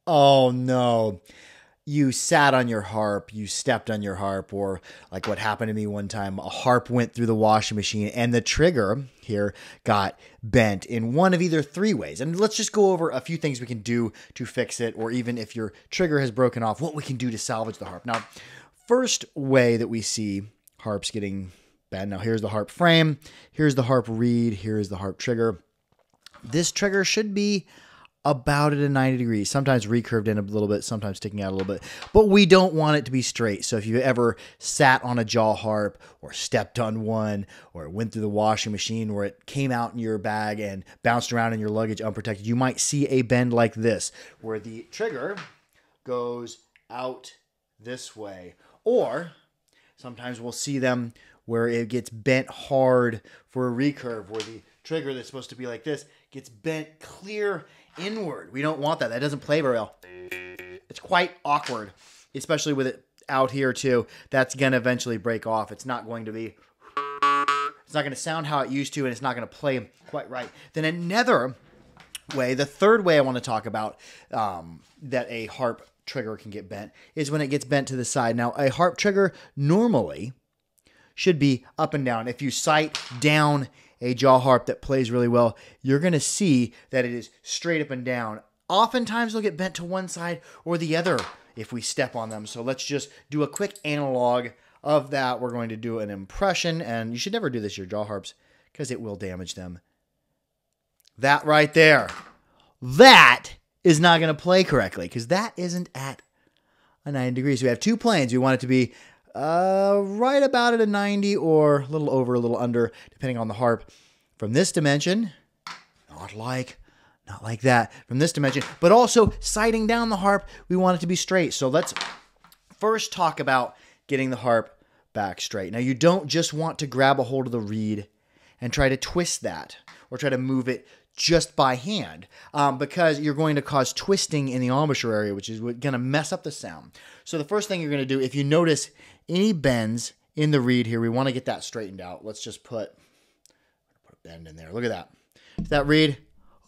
Oh no. You sat on your harp, you stepped on your harp, or like what happened to me one time, a harp went through the washing machine and the trigger here got bent in one of either three ways. And let's just go over a few things we can do to fix it, or even if your trigger has broken off, what we can do to salvage the harp. Now, first way that we see harps getting bent. Now, here's the harp frame, here's the harp reed, here's the harp trigger. This trigger should be about at a 90 degrees, sometimes recurved in a little bit, sometimes sticking out a little bit, but we don't want it to be straight. So if you ever sat on a jaw harp or stepped on one, or it went through the washing machine, or it came out in your bag and bounced around in your luggage unprotected, you might see a bend like this, where the trigger goes out this way. Or sometimes we'll see them where it gets bent hard for a recurve, where the trigger that's supposed to be like this gets bent clear inward. We don't want that. That doesn't play very well. It's quite awkward, especially with it out here too. That's going to eventually break off. It's not going to sound how it used to, and it's not going to play quite right. Then another way, the third way I want to talk about that a harp trigger can get bent is when it gets bent to the side. Now, a harp trigger normally should be up and down. If you sight down a jaw harp that plays really well, you're going to see that it is straight up and down. Oftentimes they'll get bent to one side or the other if we step on them. So let's just do a quick analog of that. We're going to do an impression, and you should never do this to your jaw harps because it will damage them. That right there, that is not going to play correctly because that isn't at a 90 degrees. So we have two planes. We want it to be right about at a 90 or a little over, a little under, depending on the harp. From this dimension, not like that, from this dimension, but also sighting down the harp, we want it to be straight. So let's first talk about getting the harp back straight. Now, you don't just want to grab a hold of the reed and try to twist that or try to move it just by hand, because you're going to cause twisting in the embouchure area, which is going to mess up the sound. So the first thing you're going to do, if you notice any bends in the reed here, we want to get that straightened out. Let's just put a bend in there. Look at that. That reed,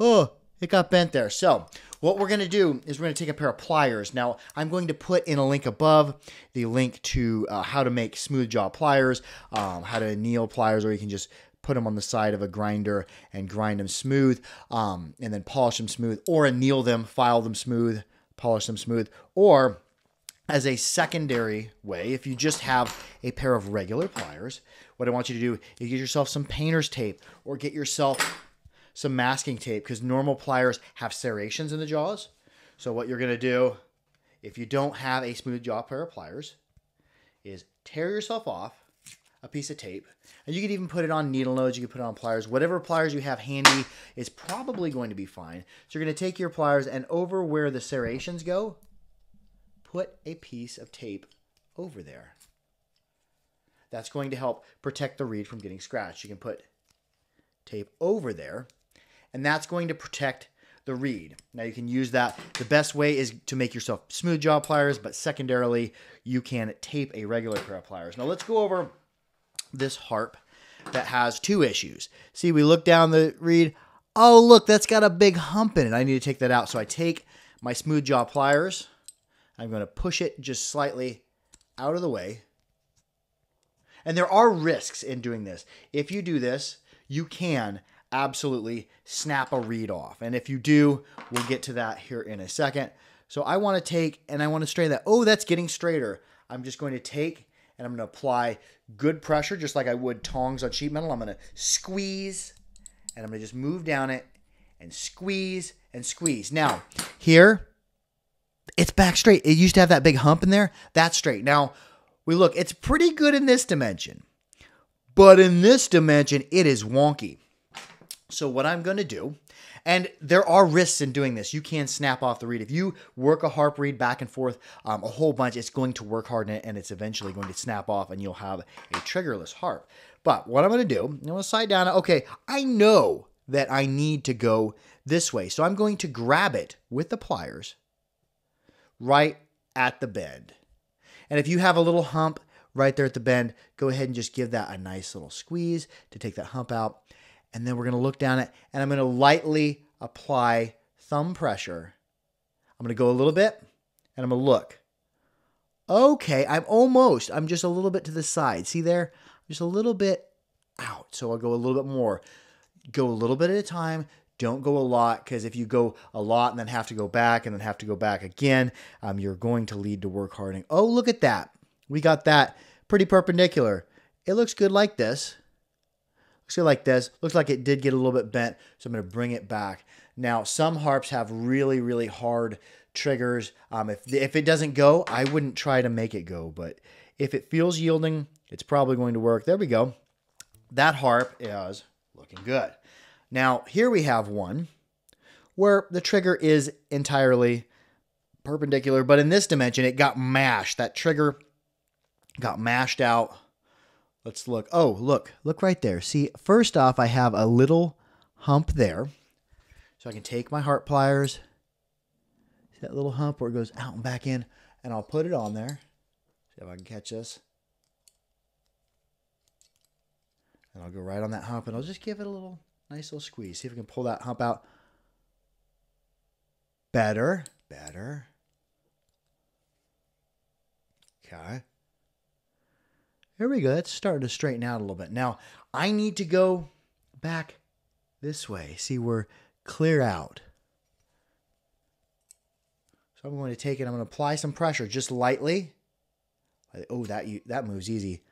oh, it got bent there. So what we're going to do is we're going to take a pair of pliers. Now, I'm going to put in a link above the link to how to make smooth jaw pliers, how to anneal pliers, or you can just put them on the side of a grinder and grind them smooth, and then polish them smooth, or anneal them, file them smooth, polish them smooth, or as a secondary way, if you just have a pair of regular pliers, what I want you to do is get yourself some painter's tape or get yourself some masking tape, because normal pliers have serrations in the jaws. So what you're going to do, if you don't have a smooth jaw pair of pliers, is tear yourself off a piece of tape, and you can even put it on needle nose, you can put it on pliers. Whatever pliers you have handy is probably going to be fine. So you're going to take your pliers, and over where the serrations go, put a piece of tape over there. That's going to help protect the reed from getting scratched. You can put tape over there, and that's going to protect the reed. Now you can use that. The best way is to make yourself smooth jaw pliers, but secondarily, you can tape a regular pair of pliers. Now let's go over this harp that has two issues. See, we look down the reed. Oh, look, that's got a big hump in it. I need to take that out. So I take my smooth jaw pliers. I'm going to push it just slightly out of the way. And there are risks in doing this. If you do this, you can absolutely snap a reed off. And if you do, we'll get to that here in a second. So I want to take and I want to straighten that. Oh, that's getting straighter. I'm just going to take and I'm going to apply good pressure, just like I would tongs on sheet metal. I'm going to squeeze, and I'm going to just move down it and squeeze and squeeze. Now, here, it's back straight. It used to have that big hump in there. That's straight. Now, we look, it's pretty good in this dimension, but in this dimension, it is wonky. So what I'm going to do, and there are risks in doing this. You can snap off the reed. If you work a harp reed back and forth a whole bunch, it's going to work hard in it, and it's eventually going to snap off, and you'll have a triggerless harp. But what I'm going to do, I'm going to slide down. Okay, I know that I need to go this way, so I'm going to grab it with the pliers right at the bend. And if you have a little hump right there at the bend, go ahead and just give that a nice little squeeze to take that hump out. And then we're going to look down it, and I'm going to lightly apply thumb pressure I'm going to go a little bit, and I'm going to look. Okay, I'm just a little bit to the side. See there? Just a little bit out. So I'll go a little bit more. Go a little bit at a time. Don't go a lot, because if you go a lot and then have to go back and then have to go back again, you're going to lead to work hardening. Oh, look at that. We got that pretty perpendicular. It looks good like this. Looks good like this. Looks like it did get a little bit bent, so I'm going to bring it back. Now, some harps have really, really hard triggers. If it doesn't go, I wouldn't try to make it go, but if it feels yielding, it's probably going to work. There we go. That harp is looking good. Now, here we have one where the trigger is entirely perpendicular, but in this dimension, it got mashed. That trigger got mashed out. Let's look. Oh, look right there. See, first off, I have a little hump there. So I can take my harp pliers, see that little hump where it goes out and back in, and I'll put it on there. See if I can catch this. And I'll go right on that hump, and I'll just give it a nice little squeeze. See if we can pull that hump out. Better. Okay. There we go. That's starting to straighten out a little bit. Now, I need to go back this way. See, we're clear out. So I'm going to take it. I'm going to apply some pressure just lightly. Oh, that moves easy.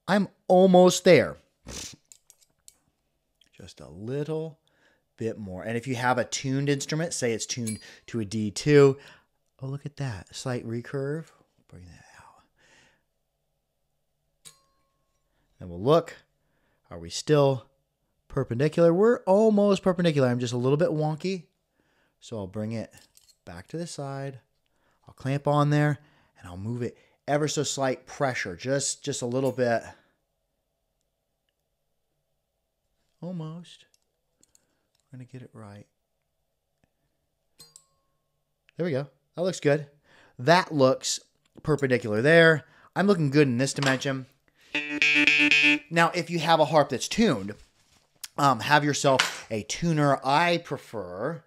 I'm almost there. Just a little bit more. And if you have a tuned instrument, say it's tuned to a D2. Oh, look at that. Slight recurve. Bring that out. Then we'll look. Are we still perpendicular? We're almost perpendicular. I'm just a little bit wonky. So I'll bring it back to the side. I'll clamp on there, and I'll move it ever so slight pressure. Just a little bit. Almost. I'm going to get it right. There we go. That looks good. That looks perpendicular there. I'm looking good in this dimension. Now, if you have a harp that's tuned, have yourself a tuner. I prefer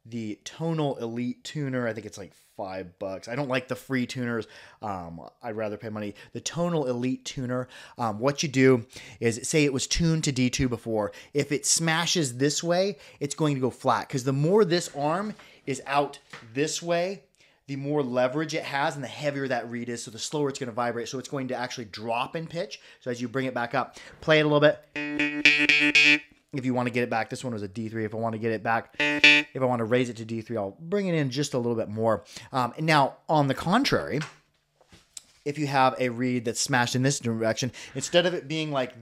the Tonal Elite tuner. I think it's like $5. I don't like the free tuners. I'd rather pay money. The Tonal Elite tuner, what you do is, say it was tuned to D2 before. If it smashes this way, it's going to go flat, because the more this arm is out this way, the more leverage it has and the heavier that reed is, so the slower it's going to vibrate. So it's going to actually drop in pitch. So as you bring it back up, play it a little bit. If you want to get it back, this one was a D3. If I want to get it back, if I want to raise it to D3, I'll bring it in just a little bit more. Now, on the contrary, if you have a reed that's smashed in this direction, instead of it being like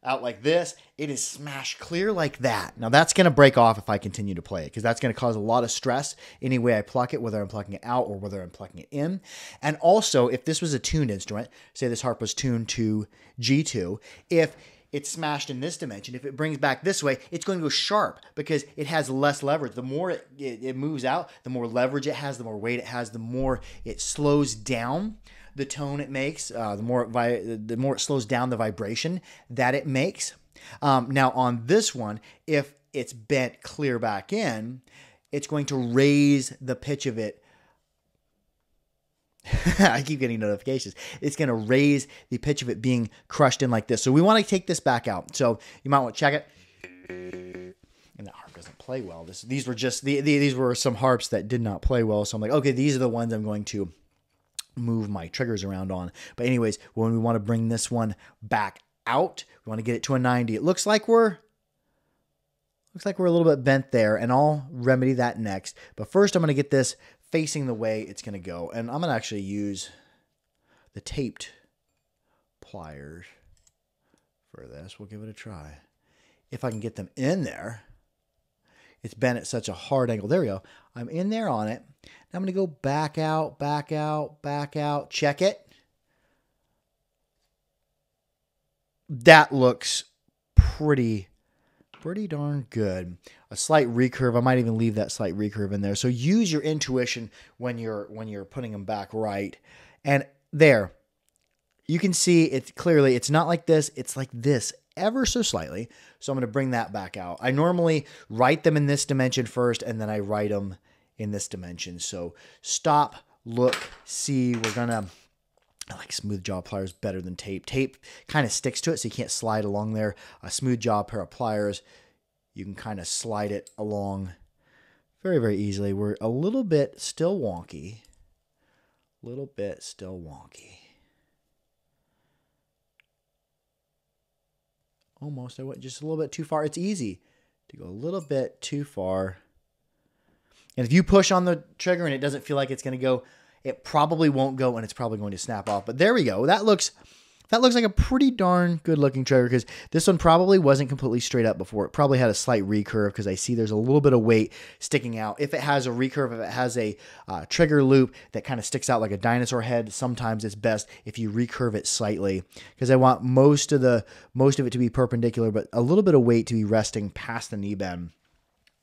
out like this, it is smashed clear like that. Now, that's going to break off if I continue to play it, because that's going to cause a lot of stress any way I pluck it, whether I'm plucking it out or whether I'm plucking it in. And also, if this was a tuned instrument, say this harp was tuned to G2, if it's smashed in this dimension, if it brings back this way, it's going to go sharp because it has less leverage. The more it moves out, the more leverage it has, the more weight it has, the more it slows down the tone it makes, the more it slows down the vibration that it makes. Now, on this one, if it's bent clear back in, it's going to raise the pitch of it. I keep getting notifications. It's going to raise the pitch of it being crushed in like this. So we want to take this back out. So you might want to check it. And that harp doesn't play well. These were some harps that did not play well. So I'm like, okay, these are the ones I'm going to move my triggers around on. But anyways, when we want to bring this one back out, we want to get it to a 90. It looks like we're a little bit bent there, and I'll remedy that next. But first, I'm going to get this facing the way it's going to go. And I'm going to actually use the taped pliers for this. We'll give it a try. If I can get them in there. It's bent at such a hard angle. There we go. I'm in there on it. Now I'm going to go back out, back out, back out. Check it. That looks pretty darn good. A slight recurve. I might even leave that slight recurve in there. So use your intuition when you're putting them back right. And there, you can see it clearly. It's not like this. It's like this, ever so slightly. So I'm going to bring that back out. I normally write them in this dimension first, and then I write them in this dimension. So stop, look, see. I like smooth jaw pliers better than tape. Tape kind of sticks to it, so you can't slide along there. A smooth jaw pair of pliers, you can kind of slide it along very, very easily. We're a little bit still wonky. Almost. I went just a little bit too far. It's easy to go a little bit too far. And if you push on the trigger and it doesn't feel like it's going to go, it probably won't go, and it's probably going to snap off. But there we go. That looks like a pretty darn good looking trigger, because this one probably wasn't completely straight up before. It probably had a slight recurve, because I see there's a little bit of weight sticking out. If it has a recurve, if it has a trigger loop that kind of sticks out like a dinosaur head, sometimes it's best if you recurve it slightly, because I want most of it to be perpendicular, but a little bit of weight to be resting past the knee bend.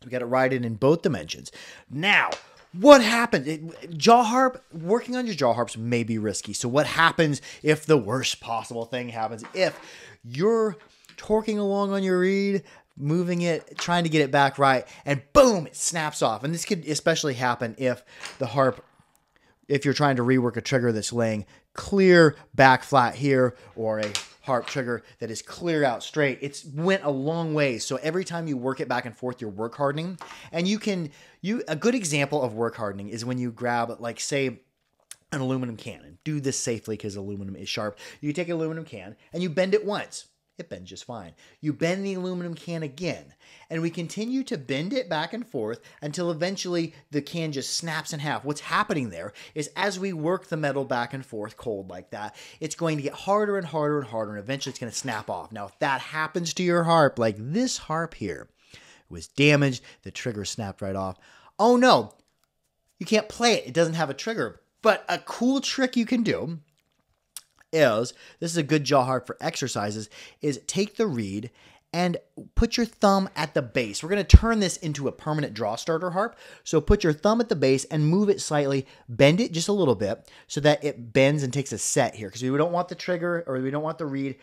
We got it right in both dimensions. Now, what happens? Jaw harp, working on your jaw harps may be risky. So what happens if the worst possible thing happens? If you're torquing along on your reed, moving it, trying to get it back right, and boom, it snaps off. And this could especially happen if you're trying to rework a trigger that's laying clear back flat here, or a harp trigger that is clear out straight. It's went a long way. So every time you work it back and forth, you're work hardening. And a good example of work hardening is when you grab, like, say, an aluminum can, and do this safely because aluminum is sharp. You take an aluminum can and you bend it once. It bends just fine. You bend the aluminum can again, and we continue to bend it back and forth until eventually the can just snaps in half. What's happening there is, as we work the metal back and forth cold like that, it's going to get harder and harder and harder, and eventually it's going to snap off. Now, if that happens to your harp, like this harp here, was damaged, the trigger snapped right off. Oh no, you can't play it. It doesn't have a trigger. But a cool trick you can do is, this is a good jaw harp for exercises, is take the reed and put your thumb at the base. We're going to turn this into a permanent draw starter harp. So put your thumb at the base and move it slightly, bend it just a little bit so that it bends and takes a set here, because we don't want the trigger, or we don't want the reed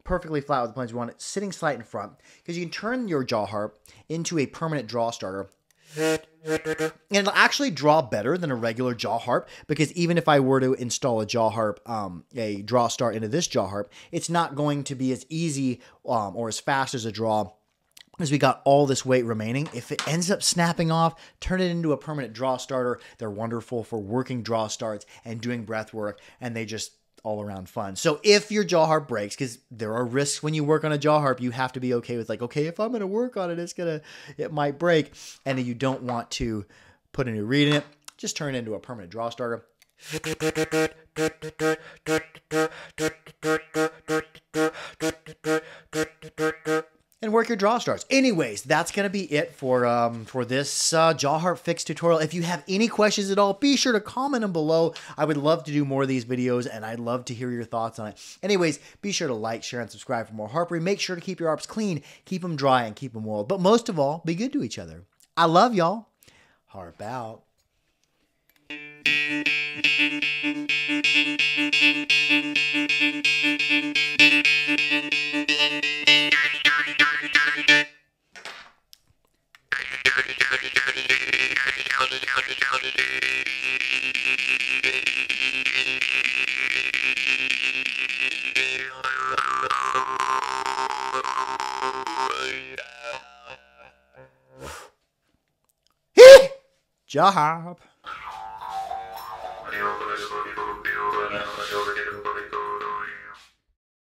perfectly flat with the plunge. We want it sitting slight in front, because you can turn your jaw harp into a permanent draw starter. And it'll actually draw better than a regular jaw harp, because even if I were to install a jaw harp, a draw start into this jaw harp, it's not going to be as easy or as fast as a draw, because we got all this weight remaining. If it ends up snapping off, turn it into a permanent draw starter. They're wonderful for working draw starts and doing breath work, and they just all around fun. So if your jaw harp breaks, because there are risks when you work on a jaw harp, you have to be okay with, like, okay, if I'm going to work on it, it might break, and you don't want to put a new reed in it. Just turn it into a permanent draw starter. And work your draw starts. Anyways, that's going to be it for this jaw harp fix tutorial. If you have any questions at all, be sure to comment them below. I would love to do more of these videos, and I'd love to hear your thoughts on it. Anyways, be sure to like, share, and subscribe for more harpery. Make sure to keep your harps clean, keep them dry, and keep them oiled. But most of all, be good to each other. I love y'all. Harp out. Jaw harp.